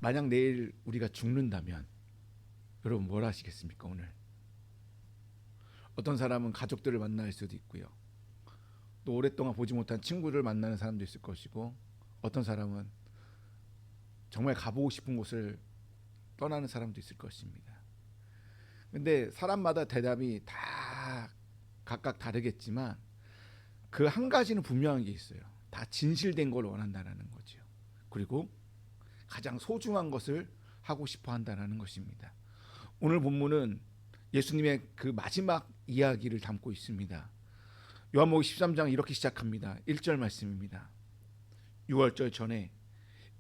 만약 내일 우리가 죽는다면 여러분 뭘 하시겠습니까? 오늘 어떤 사람은 가족들을 만날 수도 있고요, 또 오랫동안 보지 못한 친구를 만나는 사람도 있을 것이고, 어떤 사람은 정말 가보고 싶은 곳을 떠나는 사람도 있을 것입니다. 근데 사람마다 대답이 다 각각 다르겠지만 그 한 가지는 분명한 게 있어요. 다 진실된 걸 원한다는 거죠. 그리고 가장 소중한 것을 하고 싶어 한다는 것입니다. 오늘 본문은 예수님의 그 마지막 이야기를 담고 있습니다. 요한복음 13장 이렇게 시작합니다. 1절 말씀입니다. 6월절 전에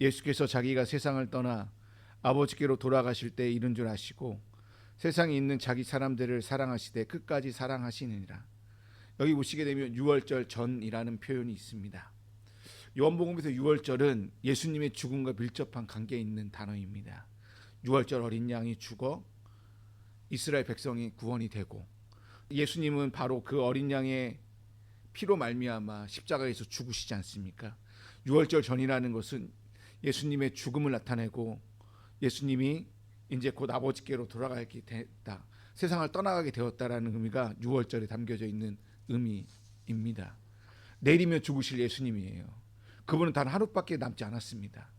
예수께서 자기가 세상을 떠나 아버지께로 돌아가실 때 이른 줄 아시고 세상에 있는 자기 사람들을 사랑하시되 끝까지 사랑하시느니라. 여기 보시게 되면 6월절 전이라는 표현이 있습니다. 요한복음에서 6월절은 예수님의 죽음과 밀접한 관계에 있는 단어입니다. 6월절 어린 양이 죽어 이스라엘 백성이 구원이 되고, 예수님은 바로 그 어린 양의 피로 말미암아 십자가에서 죽으시지 않습니까? 6월절 전이라는 것은 예수님의 죽음을 나타내고 예수님이 이제 곧 아버지께로 돌아가게 됐다, 세상을 떠나가게 되었다라는 의미가 6월절에 담겨져 있는 의미입니다. 내일이면 죽으실 예수님이에요. 그분은 단 하루밖에 남지 않았습니다.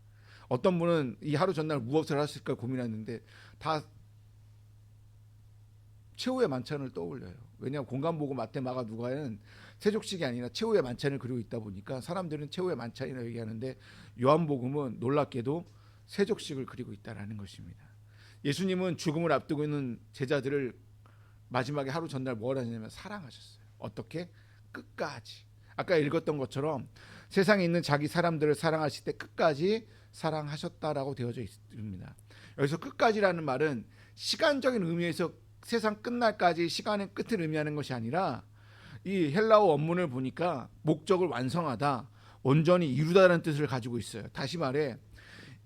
어떤 분은 이 하루 전날 무엇을 했을까 고민했는데 다 최후의 만찬을 떠올려요. 왜냐하면 공간보고 마태 마가 누가는 세족식이 아니라 최후의 만찬을 그리고 있다 보니까 사람들은 최후의 만찬이라고 얘기하는데, 요한복음은 놀랍게도 세족식을 그리고 있다는 것입니다. 예수님은 죽음을 앞두고 있는 제자들을 마지막에 하루 전날 뭘 하냐면 사랑하셨어요. 어떻게? 끝까지. 아까 읽었던 것처럼 세상에 있는 자기 사람들을 사랑하실 때 끝까지 사랑하셨다라고 되어져 있습니다. 여기서 끝까지라는 말은 시간적인 의미에서 세상 끝날까지 시간의 끝을 의미하는 것이 아니라, 이 헬라어 원문을 보니까 목적을 완성하다, 온전히 이루다라는 뜻을 가지고 있어요. 다시 말해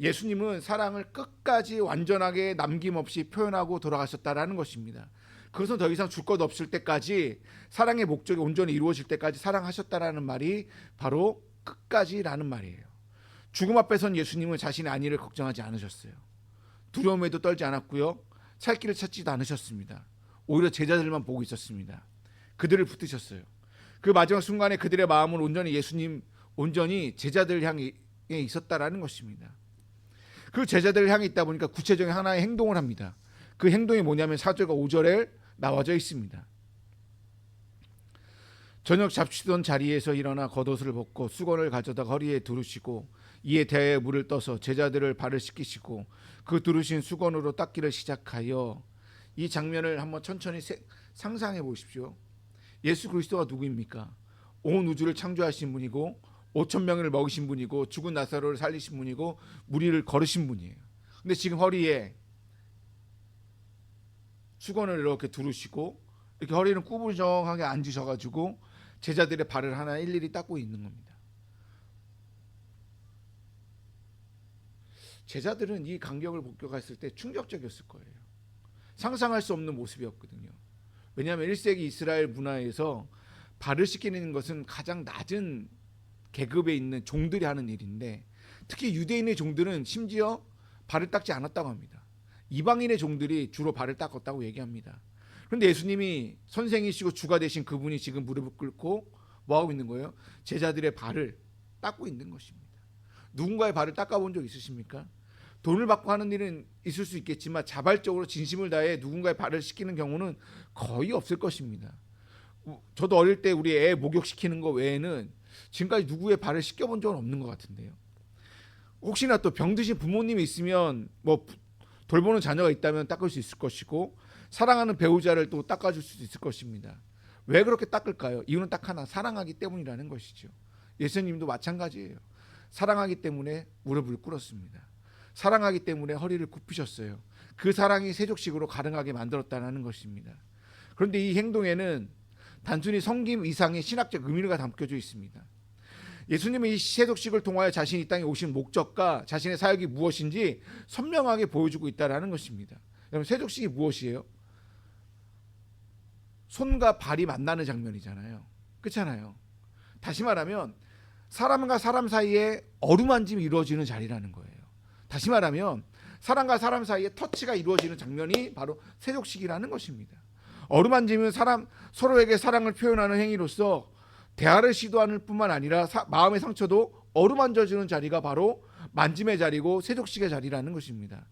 예수님은 사랑을 끝까지 완전하게 남김없이 표현하고 돌아가셨다라는 것입니다. 그것은 더 이상 줄 것 없을 때까지, 사랑의 목적이 온전히 이루어질 때까지 사랑하셨다라는 말이 바로 끝까지라는 말이에요. 죽음 앞에선 예수님은 자신의 안위를 걱정하지 않으셨어요. 두려움에도 떨지 않았고요, 살 길을 찾지도 않으셨습니다. 오히려 제자들만 보고 있었습니다. 그들을 붙드셨어요. 그 마지막 순간에 그들의 마음은 온전히 예수님, 온전히 제자들 향해 있었다라는 것입니다. 그 제자들을 향해 있다 보니까 구체적인 하나의 행동을 합니다. 그 행동이 뭐냐면 4절과 5절에 나와져 있습니다. 저녁 잡수던 자리에서 일어나 겉옷을 벗고 수건을 가져다 허리에 두르시고 이에 대에 물을 떠서 제자들을 발을 씻기시고 그 두르신 수건으로 닦기를 시작하여, 이 장면을 한번 천천히 상상해 보십시오. 예수 그리스도가 누구입니까? 온 우주를 창조하신 분이고 5천 명을 먹이신 분이고 죽은 나사로를 살리신 분이고 무리를 걸으신 분이에요. 근데 지금 허리에 수건을 이렇게 두르시고 이렇게 허리는 꾸부정하게 앉으셔가지고 제자들의 발을 하나 일일이 닦고 있는 겁니다. 제자들은 이 광경을 목격했을 때 충격적이었을 거예요. 상상할 수 없는 모습이었거든요. 왜냐하면 1세기 이스라엘 문화에서 발을 씻기는 것은 가장 낮은 계급에 있는 종들이 하는 일인데, 특히 유대인의 종들은 심지어 발을 닦지 않았다고 합니다. 이방인의 종들이 주로 발을 닦았다고 얘기합니다. 그런데 예수님이 선생이시고 주가 되신 그분이 지금 무릎을 꿇고 뭐하고 있는 거예요? 제자들의 발을 닦고 있는 것입니다. 누군가의 발을 닦아본 적 있으십니까? 돈을 받고 하는 일은 있을 수 있겠지만 자발적으로 진심을 다해 누군가의 발을 씻기는 경우는 거의 없을 것입니다. 저도 어릴 때 우리 애 목욕시키는 거 외에는 지금까지 누구의 발을 씻겨본 적은 없는 것 같은데요. 혹시나 또 병드신 부모님이 있으면 뭐 돌보는 자녀가 있다면 닦을 수 있을 것이고, 사랑하는 배우자를 또 닦아줄 수 있을 것입니다. 왜 그렇게 닦을까요? 이유는 딱 하나, 사랑하기 때문이라는 것이죠. 예수님도 마찬가지예요. 사랑하기 때문에 무릎을 꿇었습니다. 사랑하기 때문에 허리를 굽히셨어요. 그 사랑이 세족식으로 가능하게 만들었다는 것입니다. 그런데 이 행동에는 단순히 섬김 이상의 신학적 의미가 담겨져 있습니다. 예수님의 이 세족식을 통하여 자신이 이 땅에 오신 목적과 자신의 사역이 무엇인지 선명하게 보여주고 있다는 것입니다. 여러분, 세족식이 무엇이에요? 손과 발이 만나는 장면이잖아요. 그렇잖아요. 다시 말하면 사람과 사람 사이에 어루만짐이 이루어지는 자리라는 거예요. 다시 말하면 사람과 사람 사이에 터치가 이루어지는 장면이 바로 세족식이라는 것입니다. 어루만지면 사람 서로에게 사랑을 표현하는 행위로서 대화를 시도하는 뿐만 아니라 마음의 상처도 어루만져주는 자리가 바로 만짐의 자리고 세족식의 자리라는 것입니다.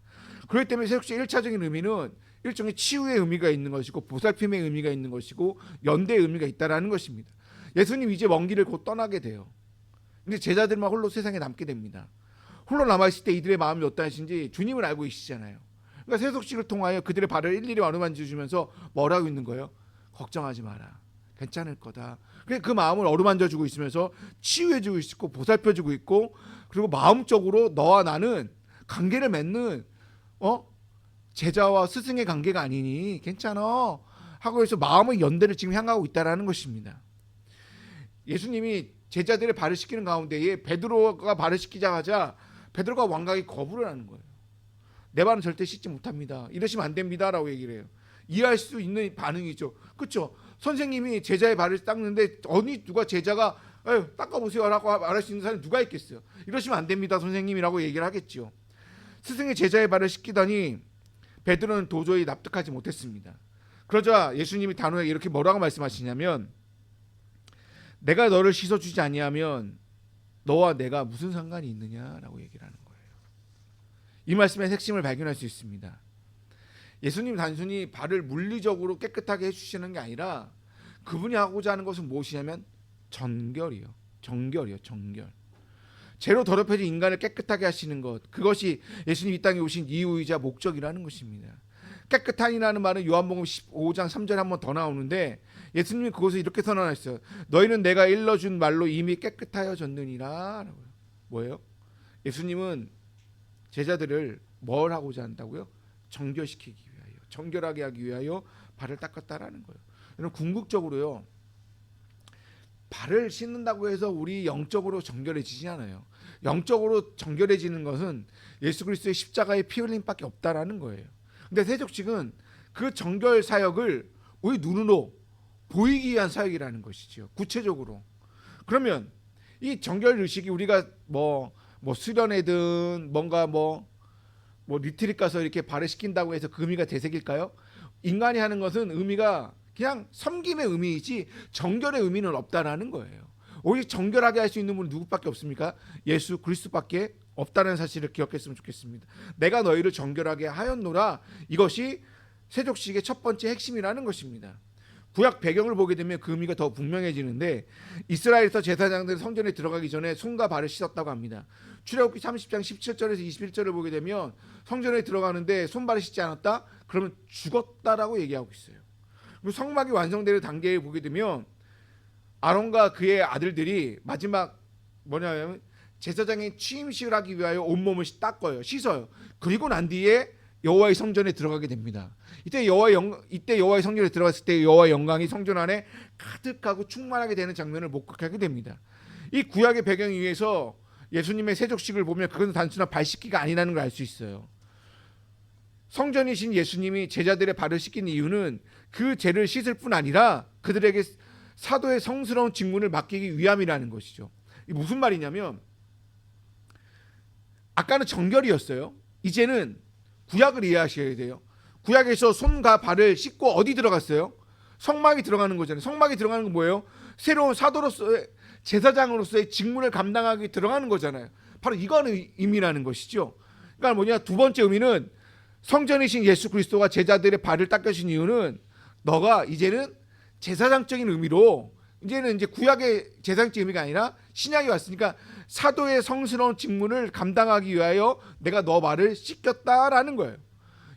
그렇기 때문에 세족식의 1차적인 의미는 일종의 치유의 의미가 있는 것이고 보살핌의 의미가 있는 것이고 연대의 의미가 있다는 것입니다. 예수님 이제 먼 길을 곧 떠나게 돼요. 근데 제자들만 홀로 세상에 남게 됩니다. 홀로 남아있을 때 이들의 마음이 어떠하신지 주님을 알고 계시잖아요. 그러니까 세속식을 통하여 그들의 발을 일일이 어루만져주면서 뭐라고 있는 거예요? 걱정하지 마라. 괜찮을 거다. 그 마음을 어루만져주고 있으면서 치유해주고 있고 보살펴주고 있고, 그리고 마음적으로 너와 나는 관계를 맺는 제자와 스승의 관계가 아니니 괜찮아 하고 해서 마음의 연대를 지금 향하고 있다는 것입니다. 예수님이 제자들의 발을 씻기는 가운데에 베드로가 발을 씻기자마자 베드로가 완강히 거부를 하는 거예요. 내 발은 절대 씻지 못합니다. 이러시면 안 됩니다 라고 얘기를 해요. 이해할 수 있는 반응이죠. 그렇죠? 선생님이 제자의 발을 닦는데 어느 누가 제자가 닦아보세요 라고 말할 수 있는 사람이 누가 있겠어요. 이러시면 안 됩니다 선생님이라고 얘기를 하겠죠. 스승이 제자의 발을 씻기다니 베드로는 도저히 납득하지 못했습니다. 그러자 예수님이 단호하게 이렇게 뭐라고 말씀하시냐면, 내가 너를 씻어주지 아니하면 너와 내가 무슨 상관이 있느냐라고 얘기를 하는 거예요. 이 말씀의 핵심을 발견할 수 있습니다. 예수님 단순히 발을 물리적으로 깨끗하게 해주시는 게 아니라 그분이 하고자 하는 것은 무엇이냐면 정결. 죄로 더럽혀진 인간을 깨끗하게 하시는 것, 그것이 예수님 이 땅에 오신 이유이자 목적이라는 것입니다. 깨끗한이라는 말은 요한복음 15장 3절에 한 번 더 나오는데 예수님이 그것을 이렇게 선언하셨어요. 너희는 내가 일러준 말로 이미 깨끗하여졌느니라. 뭐예요? 예수님은 제자들을 뭘 하고자 한다고요? 정결시키기 위하여, 정결하게 하기 위하여 발을 닦았다라는 거예요. 여러분, 궁극적으로요, 발을 씻는다고 해서 우리 영적으로 정결해지지 않아요. 영적으로 정결해지는 것은 예수 그리스도의 십자가의 피 흘림밖에 없다라는 거예요. 근데 세족식은 그 정결 사역을 우리 눈으로 보이기 위한 사역이라는 것이죠. 구체적으로. 그러면 이 정결 의식이 우리가 뭐 수련회든 뭔가 뭐 리트릿 가서 이렇게 발을 씻긴다고 해서 그 의미가 되새길까요? 인간이 하는 것은 의미가 그냥 섬김의 의미이지 정결의 의미는 없다라는 거예요. 오직 정결하게 할 수 있는 분은 누구밖에 없습니까? 예수 그리스도밖에 없다는 사실을 기억했으면 좋겠습니다. 내가 너희를 정결하게 하였노라. 이것이 세족식의 첫 번째 핵심이라는 것입니다. 구약 배경을 보게 되면 그 의미가 더 분명해지는데, 이스라엘에서 제사장들이 성전에 들어가기 전에 손과 발을 씻었다고 합니다. 출애굽기 30장 17절에서 21절을 보게 되면 성전에 들어가는데 손발을 씻지 않았다? 그러면 죽었다라고 얘기하고 있어요. 그리고 성막이 완성되는 단계에 보게 되면 아론과 그의 아들들이 마지막 뭐냐면 제사장의 취임식을 하기 위하여 온몸을 닦아요. 씻어요. 그리고 난 뒤에 여호와의 성전에 들어가게 됩니다. 이때 여호와의 성전에 들어갔을 때 여호와의 영광이 성전 안에 가득하고 충만하게 되는 장면을 목격하게 됩니다. 이 구약의 배경 위에서 예수님의 세족식을 보면 그건 단순한 발 씻기가 아니라는 걸 알 수 있어요. 성전이신 예수님이 제자들의 발을 씻긴 이유는 그 죄를 씻을 뿐 아니라 그들에게 사도의 성스러운 직분을 맡기기 위함이라는 것이죠. 이게 무슨 말이냐면, 아까는 정결이었어요. 이제는 구약을 이해하셔야 돼요. 구약에서 손과 발을 씻고 어디 들어갔어요? 성막이 들어가는 거잖아요. 성막이 들어가는 건 뭐예요? 새로운 사도로서의, 제사장으로서의 직분을 감당하기 들어가는 거잖아요. 바로 이거는 의미라는 것이죠. 그러니까 뭐냐, 두 번째 의미는 성전이신 예수 그리스도가 제자들의 발을 닦으신 이유는 너가 이제는 제사장적인 의미로, 이제는 이제 구약의 제사장적 의미가 아니라 신약이 왔으니까 사도의 성스러운 직분을 감당하기 위하여 내가 너 발을 씻겼다라는 거예요.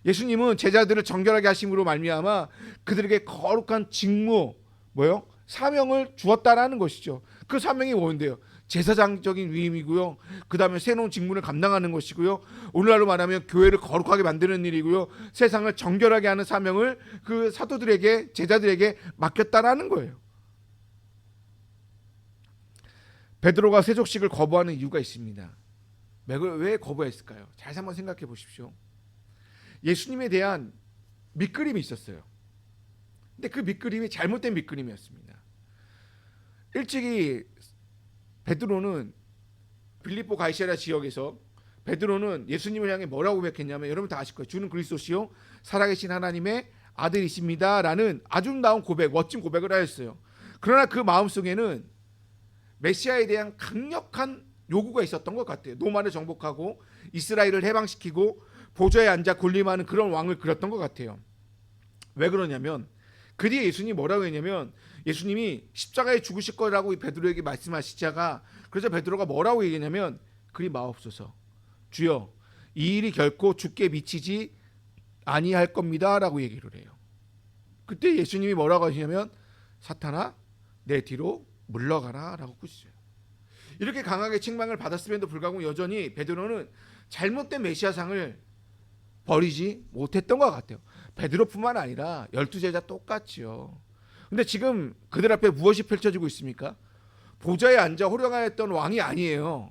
예수님은 제자들을 정결하게 하심으로 말미암아 그들에게 거룩한 직무, 사명을 주었다라는 것이죠. 그 사명이 뭔데요? 제사장적인 위임이고요. 그 다음에 새로운 직무를 감당하는 것이고요. 오늘날로 말하면 교회를 거룩하게 만드는 일이고요. 세상을 정결하게 하는 사명을 그 사도들에게, 제자들에게 맡겼다라는 거예요. 베드로가 세족식을 거부하는 이유가 있습니다. 왜 거부했을까요? 잘 한번 생각해 보십시오. 예수님에 대한 밑그림이 있었어요. 근데 그 밑그림이 잘못된 밑그림이었습니다. 일찍이 베드로는 빌립보 가이사랴 지역에서 베드로는 예수님을 향해 뭐라고 고백했냐면, 여러분 다 아실 거예요. 주는 그리스도시요 살아계신 하나님의 아들이십니다 라는 아름다운 고백, 멋진 고백을 하였어요. 그러나 그 마음속에는 메시아에 대한 강력한 요구가 있었던 것 같아요. 노마를 정복하고 이스라엘을 해방시키고 보좌에 앉아 군림하는 그런 왕을 그렸던 것 같아요. 왜 그러냐면 그 뒤에 예수님이 뭐라고 했냐면, 예수님이 십자가에 죽으실 거라고 베드로에게 말씀하시자가, 그래서 베드로가 뭐라고 얘기했냐면, 그리 마옵소서 주여 이 일이 결코 주께 미치지 아니할 겁니다 라고 얘기를 해요. 그때 예수님이 뭐라고 하시냐면, 사탄아 내 뒤로 물러가라 라고 꾸짖어요. 이렇게 강하게 책망을 받았음에도 불구하고 여전히 베드로는 잘못된 메시아상을 버리지 못했던 것 같아요. 베드로뿐만 아니라 12제자 똑같지요. 근데 지금 그들 앞에 무엇이 펼쳐지고 있습니까? 보좌에 앉아 호령하였던 왕이 아니에요.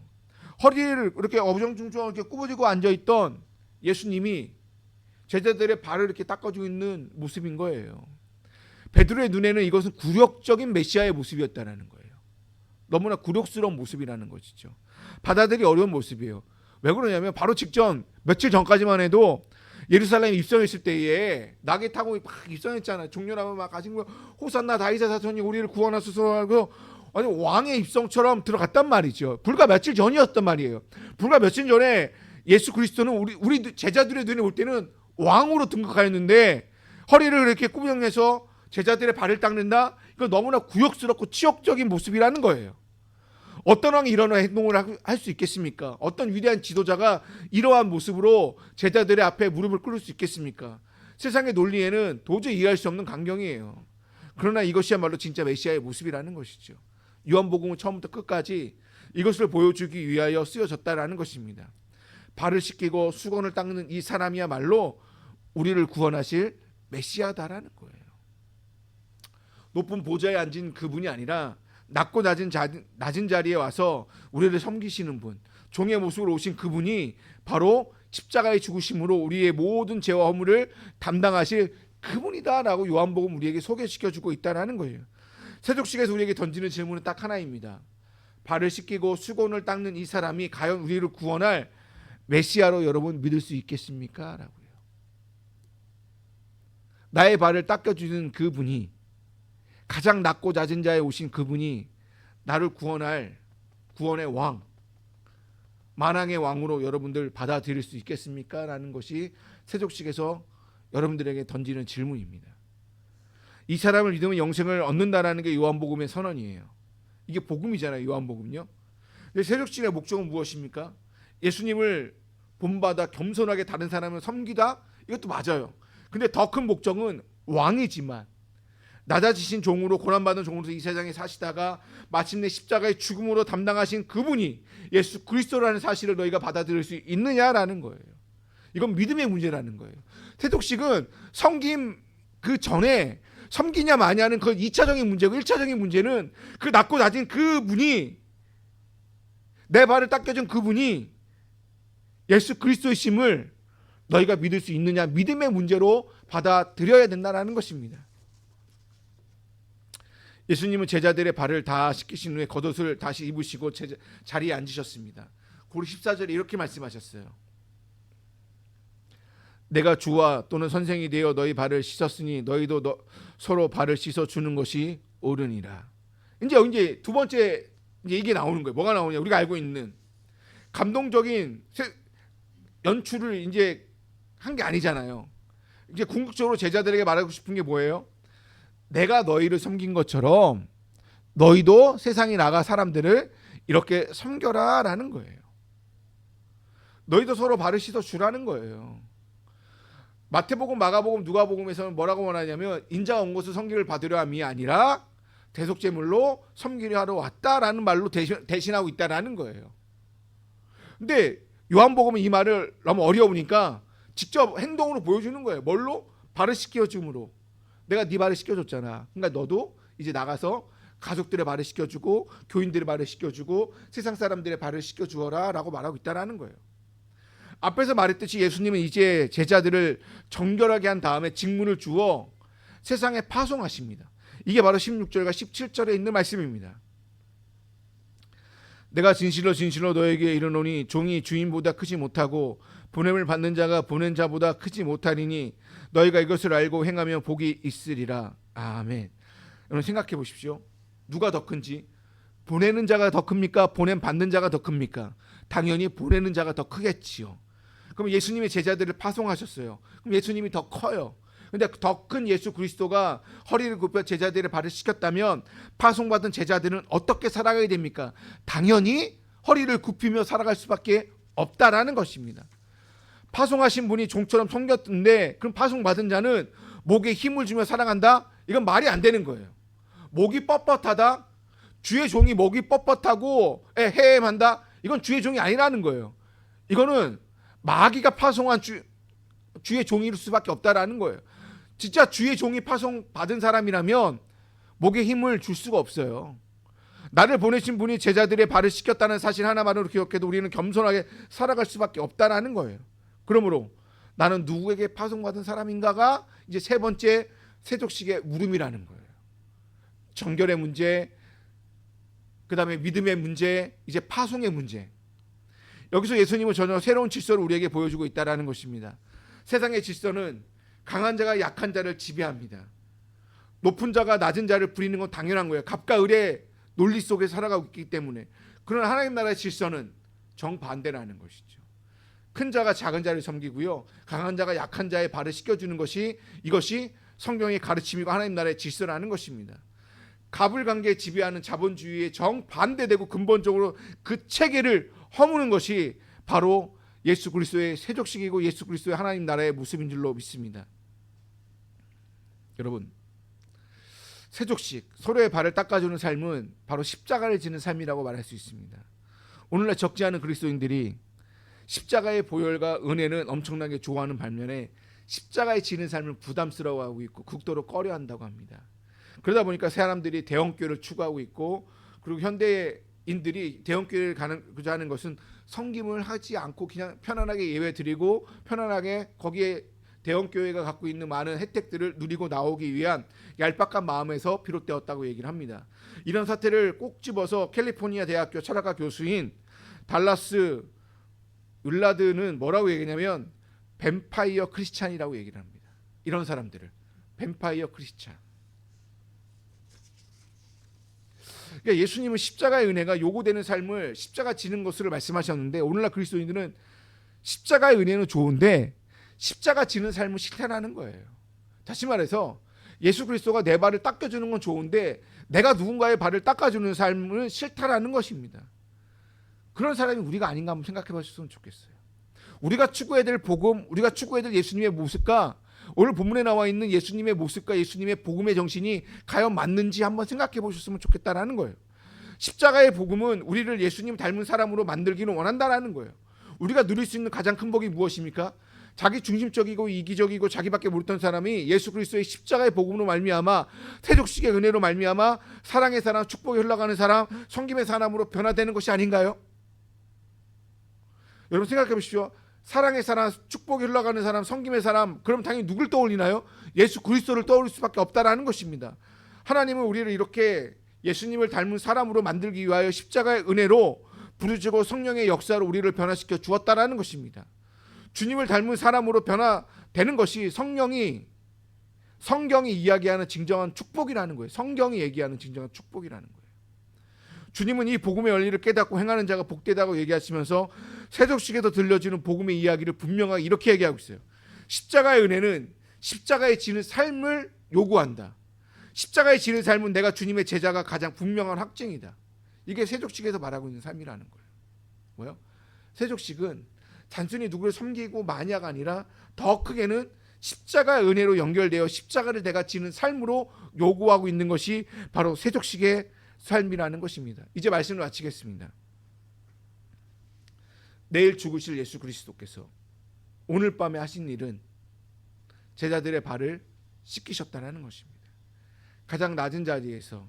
허리를 이렇게 어정중중 이렇게 구부리고 앉아있던 예수님이 제자들의 발을 이렇게 닦아주고 있는 모습인 거예요. 베드로의 눈에는 이것은 굴욕적인 메시아의 모습이었다는 거예요. 너무나 굴욕스러운 모습이라는 것이죠. 받아들이기 어려운 모습이에요. 왜 그러냐면 바로 직전 며칠 전까지만 해도 예루살렘에 입성했을 때에 낙에 타고 막 입성했잖아요. 종려나무 막 가진 거, 호산나 다윗의 자손이 우리를 구원하소서 하고 아니 왕의 입성처럼 들어갔단 말이죠. 불과 며칠 전이었단 말이에요. 불과 며칠 전에 예수 그리스도는 우리 제자들의 눈에 올 때는 왕으로 등극하였는데, 허리를 이렇게 꾸병해서 제자들의 발을 닦는다? 이거 너무나 굴욕스럽고 치욕적인 모습이라는 거예요. 어떤 왕이 이런 행동을 할 수 있겠습니까? 어떤 위대한 지도자가 이러한 모습으로 제자들의 앞에 무릎을 꿇을 수 있겠습니까? 세상의 논리에는 도저히 이해할 수 없는 광경이에요. 그러나 이것이야말로 진짜 메시아의 모습이라는 것이죠. 요한복음은 처음부터 끝까지 이것을 보여주기 위하여 쓰여졌다라는 것입니다. 발을 씻기고 수건을 닦는 이 사람이야말로 우리를 구원하실 메시아다라는 거예요. 높은 보좌에 앉은 그분이 아니라 낮고 낮은 자리에 와서 우리를 섬기시는 분, 종의 모습으로 오신 그분이 바로 십자가의 죽으심으로 우리의 모든 죄와 허물을 담당하실 그분이다라고 요한복음 우리에게 소개시켜주고 있다는 거예요. 세족식에서 우리에게 던지는 질문은 딱 하나입니다. 발을 씻기고 수건을 닦는 이 사람이 과연 우리를 구원할 메시아로 여러분 믿을 수 있겠습니까? 라고요. 나의 발을 닦아주는 그분이, 가장 낮고 낮은 자에 오신 그분이 나를 구원할 구원의 왕, 만왕의 왕으로 여러분들 받아들일 수 있겠습니까? 라는 것이 세족식에서 여러분들에게 던지는 질문입니다. 이 사람을 믿으면 영생을 얻는다라는 게 요한복음의 선언이에요. 이게 복음이잖아요, 요한복음요. 근데 세족식의 목적은 무엇입니까? 예수님을 본받아 겸손하게 다른 사람을 섬기다? 이것도 맞아요. 근데 더 큰 목적은 왕이지만 낮아지신 종으로, 고난받은 종으로서 이 세상에 사시다가 마침내 십자가의 죽음으로 담당하신 그분이 예수 그리스도라는 사실을 너희가 받아들일 수 있느냐라는 거예요. 이건 믿음의 문제라는 거예요. 세독식은 섬김 그 전에 섬기냐 마냐는 그 2차적인 문제고, 1차적인 문제는 그 낮고 낮은 그분이, 내 발을 닦여준 그분이 예수 그리스도이심을 너희가 믿을 수 있느냐, 믿음의 문제로 받아들여야 된다는 것입니다. 예수님은 제자들의 발을 다 씻기신 후에 겉옷을 다시 입으시고 자리에 앉으셨습니다. 고리 14절에 이렇게 말씀하셨어요. 내가 주와 또는 선생이 되어 너희 발을 씻었으니 너희도 서로 발을 씻어 주는 것이 옳으니라. 이제 두 번째 이게 나오는 거예요. 뭐가 나오냐? 우리가 알고 있는 감동적인 연출을 이제 한 게 아니잖아요. 이제 궁극적으로 제자들에게 말하고 싶은 게 뭐예요? 내가 너희를 섬긴 것처럼 너희도 세상에 나가 사람들을 이렇게 섬겨라 라는 거예요. 너희도 서로 발을 씻어 주라는 거예요. 마태복음, 마가복음, 누가복음에서는 뭐라고 말하냐면 인자가 온 것을 섬기를 받으려 함이 아니라 대속제물로 섬기려 하러 왔다라는 말로 대신하고 있다라는 거예요. 근데 요한복음은 이 말을 너무 어려우니까 직접 행동으로 보여주는 거예요. 뭘로? 발을 씻겨줌으로. 내가 네 발을 씻겨줬잖아. 그러니까 너도 이제 나가서 가족들의 발을 씻겨주고 교인들의 발을 씻겨주고 세상 사람들의 발을 씻겨주어라 라고 말하고 있다는 거예요. 앞에서 말했듯이 예수님은 이제 제자들을 정결하게 한 다음에 직분을 주어 세상에 파송하십니다. 이게 바로 16절과 17절에 있는 말씀입니다. 내가 진실로 진실로 너에게 이르노니 종이 주인보다 크지 못하고 보냄을 받는 자가 보낸 자보다 크지 못하리니 너희가 이것을 알고 행하면 복이 있으리라. 아멘. 여러분 생각해 보십시오. 누가 더 큰지. 보내는 자가 더 큽니까? 보냄 받는 자가 더 큽니까? 당연히 보내는 자가 더 크겠지요. 그럼 예수님의 제자들을 파송하셨어요. 그럼 예수님이 더 커요. 근데 더 큰 예수 그리스도가 허리를 굽혀 제자들의 발을 씻겼다면 파송받은 제자들은 어떻게 살아가야 됩니까? 당연히 허리를 굽히며 살아갈 수밖에 없다라는 것입니다. 파송하신 분이 종처럼 섬겼는데 그럼 파송받은 자는 목에 힘을 주며 살아간다? 이건 말이 안 되는 거예요. 목이 뻣뻣하다? 주의 종이 목이 뻣뻣하고 해임한다? 이건 주의 종이 아니라는 거예요. 이거는 마귀가 파송한 주의 종일 수밖에 없다라는 거예요. 진짜 주의 종이 파송받은 사람이라면 목에 힘을 줄 수가 없어요. 나를 보내신 분이 제자들의 발을 씻겼다는 사실 하나만으로 기억해도 우리는 겸손하게 살아갈 수밖에 없다라는 거예요. 그러므로 나는 누구에게 파송받은 사람인가가 이제 세 번째 세족식의 물음이라는 거예요. 정결의 문제, 그 다음에 믿음의 문제, 이제 파송의 문제. 여기서 예수님은 전혀 새로운 질서를 우리에게 보여주고 있다는 것입니다. 세상의 질서는 강한 자가 약한 자를 지배합니다. 높은 자가 낮은 자를 부리는 건 당연한 거예요. 갑과 을의 논리 속에 살아가고 있기 때문에. 그러나 하나님 나라의 질서는 정반대라는 것이죠. 큰 자가 작은 자를 섬기고요, 강한 자가 약한 자의 발을 씻겨주는 것이 이것이 성경의 가르침이고 하나님 나라의 질서라는 것입니다. 갑을 관계에 지배하는 자본주의에 정반대되고 근본적으로 그 체계를 허무는 것이 바로 예수 그리스도의 세족식이고 예수 그리스도의 하나님 나라의 모습인 줄로 믿습니다. 여러분, 세족식, 서로의 발을 닦아주는 삶은 바로 십자가를 지는 삶이라고 말할 수 있습니다. 오늘날 적지 않은 그리스도인들이 십자가의 보혈과 은혜는 엄청나게 좋아하는 반면에 십자가에 지는 삶을 부담스러워하고 있고 극도로 꺼려한다고 합니다. 그러다 보니까 사람들이 대형교회를 추구하고 있고, 그리고 현대인들이 대형교회를 가고자 하는 것은 섬김을 하지 않고 그냥 편안하게 예배드리고 편안하게 거기에 대형교회가 갖고 있는 많은 혜택들을 누리고 나오기 위한 얄팍한 마음에서 비롯되었다고 얘기를 합니다. 이런 사태를 꼭 집어서 캘리포니아 대학교 철학과 교수인 달라스 을라드는 뭐라고 얘기냐면 뱀파이어 크리스찬이라고 얘기를 합니다. 이런 사람들을 뱀파이어 크리스찬. 그러니까 예수님은 십자가의 은혜가 요구되는 삶을 십자가 지는 것을 말씀하셨는데, 오늘날 그리스도인들은 십자가의 은혜는 좋은데 십자가 지는 삶을 싫다라는 거예요. 다시 말해서 예수 그리스도가 내 발을 닦아주는 건 좋은데 내가 누군가의 발을 닦아주는 삶은 싫다라는 것입니다. 그런 사람이 우리가 아닌가 한번 생각해 보셨으면 좋겠어요. 우리가 추구해야 될 복음, 우리가 추구해야 될 예수님의 모습과 오늘 본문에 나와 있는 예수님의 모습과 예수님의 복음의 정신이 과연 맞는지 한번 생각해 보셨으면 좋겠다라는 거예요. 십자가의 복음은 우리를 예수님 닮은 사람으로 만들기는 원한다라는 거예요. 우리가 누릴 수 있는 가장 큰 복이 무엇입니까? 자기 중심적이고 이기적이고 자기밖에 모르던 사람이 예수 그리스도의 십자가의 복음으로 말미암아 세족식의 은혜로 말미암아 사랑의 사람, 축복이 흘러가는 사람, 섬김의 사람으로 변화되는 것이 아닌가요? 여러분 생각해 보십시오. 사랑의 사람, 축복이 흘러가는 사람, 섬김의 사람, 그럼 당연히 누굴 떠올리나요? 예수 그리스도를 떠올릴 수밖에 없다라는 것입니다. 하나님은 우리를 이렇게 예수님을 닮은 사람으로 만들기 위하여 십자가의 은혜로 부르짖고 성령의 역사로 우리를 변화시켜 주었다라는 것입니다. 주님을 닮은 사람으로 변화되는 것이 성경이 이야기하는 진정한 축복이라는 거예요. 성경이 얘기하는 진정한 축복이라는 거예요. 주님은 이 복음의 원리를 깨닫고 행하는 자가 복되다고 얘기하시면서 세족식에서 들려지는 복음의 이야기를 분명하게 이렇게 얘기하고 있어요. 십자가의 은혜는 십자가에 지는 삶을 요구한다. 십자가에 지는 삶은 내가 주님의 제자가 가장 분명한 확증이다. 이게 세족식에서 말하고 있는 삶이라는 거예요. 뭐요? 세족식은 단순히 누구를 섬기고 마냐가 아니라 더 크게는 십자가의 은혜로 연결되어 십자가를 내가 지는 삶으로 요구하고 있는 것이 바로 세족식의 삶이라는 것입니다. 이제 말씀을 마치겠습니다. 내일 죽으실 예수 그리스도께서 오늘 밤에 하신 일은 제자들의 발을 씻기셨다는 것입니다. 가장 낮은 자리에서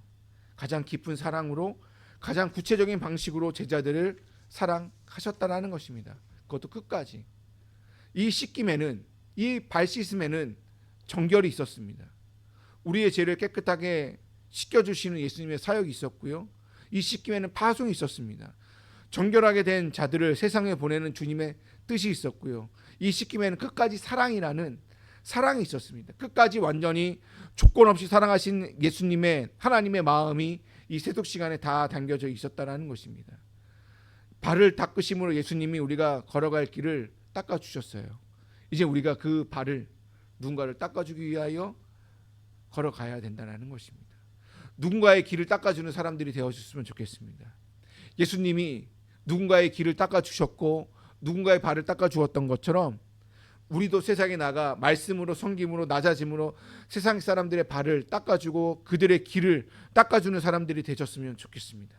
가장 깊은 사랑으로 가장 구체적인 방식으로 제자들을 사랑하셨다는 것입니다. 그것도 끝까지. 이 씻김에는, 이 발 씻음에는 정결이 있었습니다. 우리의 죄를 깨끗하게 씻겨주시는 예수님의 사역이 있었고요. 이 씻김에는 파송이 있었습니다. 정결하게 된 자들을 세상에 보내는 주님의 뜻이 있었고요. 이 씻김에는 끝까지 사랑이라는 사랑이 있었습니다. 끝까지 완전히 조건 없이 사랑하신 예수님의 하나님의 마음이 이 세속 시간에 다 담겨져 있었다라는 것입니다. 발을 닦으심으로 예수님이 우리가 걸어갈 길을 닦아 주셨어요. 이제 우리가 그 발을 누군가를 닦아주기 위하여 걸어가야 된다는 것입니다. 누군가의 길을 닦아주는 사람들이 되어줬으면 좋겠습니다. 예수님이 누군가의 길을 닦아주셨고 누군가의 발을 닦아주었던 것처럼 우리도 세상에 나가 말씀으로 섬김으로 낮아짐으로 세상 사람들의 발을 닦아주고 그들의 길을 닦아주는 사람들이 되셨으면 좋겠습니다.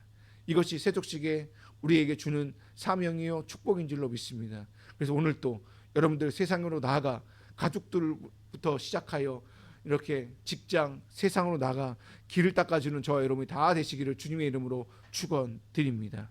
이것이 세족식에 우리에게 주는 사명이요 축복인 줄로 믿습니다. 그래서 오늘 또 여러분들 세상으로 나아가 가족들부터 시작하여 이렇게 직장, 세상으로 나가 길을 닦아주는 저와 여러분이 다 되시기를 주님의 이름으로 축원드립니다.